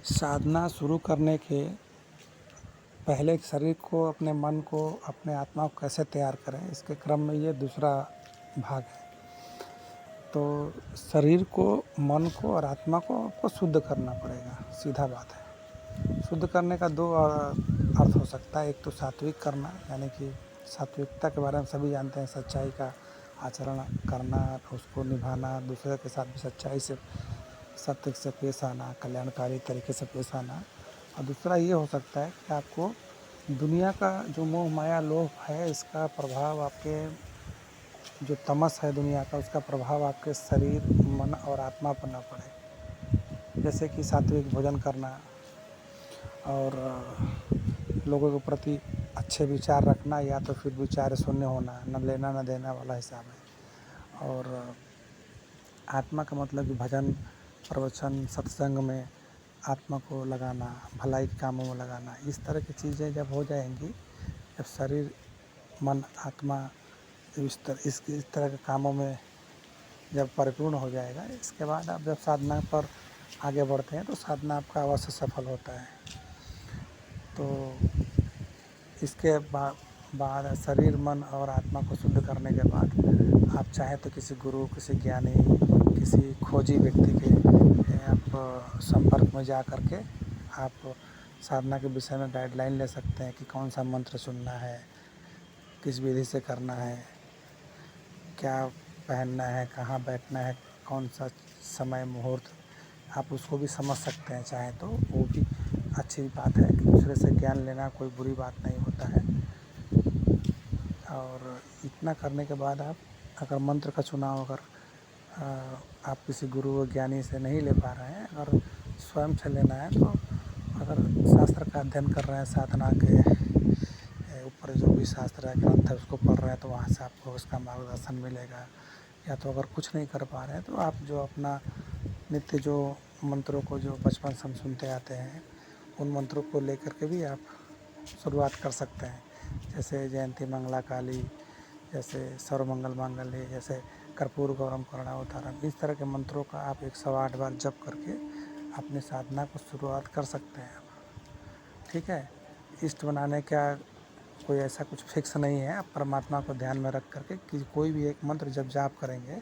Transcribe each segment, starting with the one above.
साधना शुरू करने के पहले शरीर को, अपने मन को, अपने आत्मा को कैसे तैयार करें, इसके क्रम में ये दूसरा भाग है। तो शरीर को, मन को और आत्मा को आपको शुद्ध करना पड़ेगा, सीधा बात है। शुद्ध करने का दो अर्थ हो सकता है। एक तो सात्विक करना, यानी कि सात्विकता के बारे में सभी जानते हैं, सच्चाई का आचरण करना, उसको निभाना, दूसरे के साथ भी सच्चाई से, सत्य से पेश आना, कल्याणकारी तरीके से पेश आना। और दूसरा ये हो सकता है कि आपको दुनिया का जो मोह माया लोभ है, इसका प्रभाव, आपके जो तमस है दुनिया का, उसका प्रभाव आपके शरीर, मन और आत्मा पर ना पड़े। जैसे कि सात्विक भोजन करना और लोगों के प्रति अच्छे विचार रखना, या तो फिर विचार शून्य होना, न लेना न देना वाला हिसाब है। और आत्मा का मतलब कि भजन, प्रवचन, सत्संग में आत्मा को लगाना, भलाई के कामों में लगाना। इस तरह की चीज़ें जब हो जाएंगी, जब शरीर, मन, आत्मा इस तरह के कामों में जब परिपूर्ण हो जाएगा, इसके बाद आप जब साधना पर आगे बढ़ते हैं तो साधना आपका अवश्य सफल होता है। तो इसके बाद शरीर, मन और आत्मा को शुद्ध करने के बाद आप चाहें तो किसी गुरु, किसी ज्ञानी, किसी खोजी व्यक्ति के आप संपर्क में जा कर के आप साधना के विषय में गाइडलाइन ले सकते हैं कि कौन सा मंत्र चुनना है, किस विधि से करना है, क्या पहनना है, कहाँ बैठना है, कौन सा समय मुहूर्त, आप उसको भी समझ सकते हैं चाहें तो। वो भी अच्छी बात है कि दूसरे से ज्ञान लेना कोई बुरी बात नहीं होता है। और इतना करने के बाद आप अगर मंत्र का चुनाव आप किसी गुरु व ज्ञानी से नहीं ले पा रहे हैं, अगर स्वयं से लेना है, तो अगर शास्त्र का अध्ययन कर रहे हैं, साधना के ऊपर जो भी शास्त्र है, ग्रंथ है, उसको पढ़ रहे हैं, तो वहाँ से आपको उसका मार्गदर्शन मिलेगा। या तो अगर कुछ नहीं कर पा रहे हैं तो आप जो अपना नित्य जो मंत्रों को जो बचपन से हम सुनते आते हैं, उन मंत्रों को लेकर के भी आप शुरुआत कर सकते हैं। जैसे जयंती मंगला काली, जैसे सर्वमंगल मांगल्ये, जैसे कर्पूर गौरम करुणावतारम, इस तरह के मंत्रों का आप 108 बार जप करके अपनी साधना को शुरुआत कर सकते हैं। ठीक है। इष्ट बनाने का कोई ऐसा कुछ फिक्स नहीं है। आप परमात्मा को ध्यान में रख करके कि कोई भी एक मंत्र जब जाप करेंगे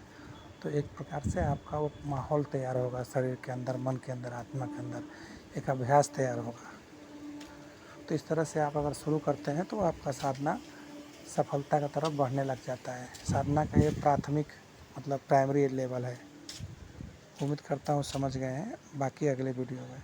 तो एक प्रकार से आपका वो माहौल तैयार होगा, शरीर के अंदर, मन के अंदर, आत्मा के अंदर एक अभ्यास तैयार होगा। तो इस तरह से आप अगर शुरू करते हैं तो आपका साधना सफलता की तरफ बढ़ने लग जाता है। साधना का ये प्राथमिक मतलब प्राइमरी लेवल है। उम्मीद करता हूँ समझ गए हैं। बाकी अगले वीडियो में।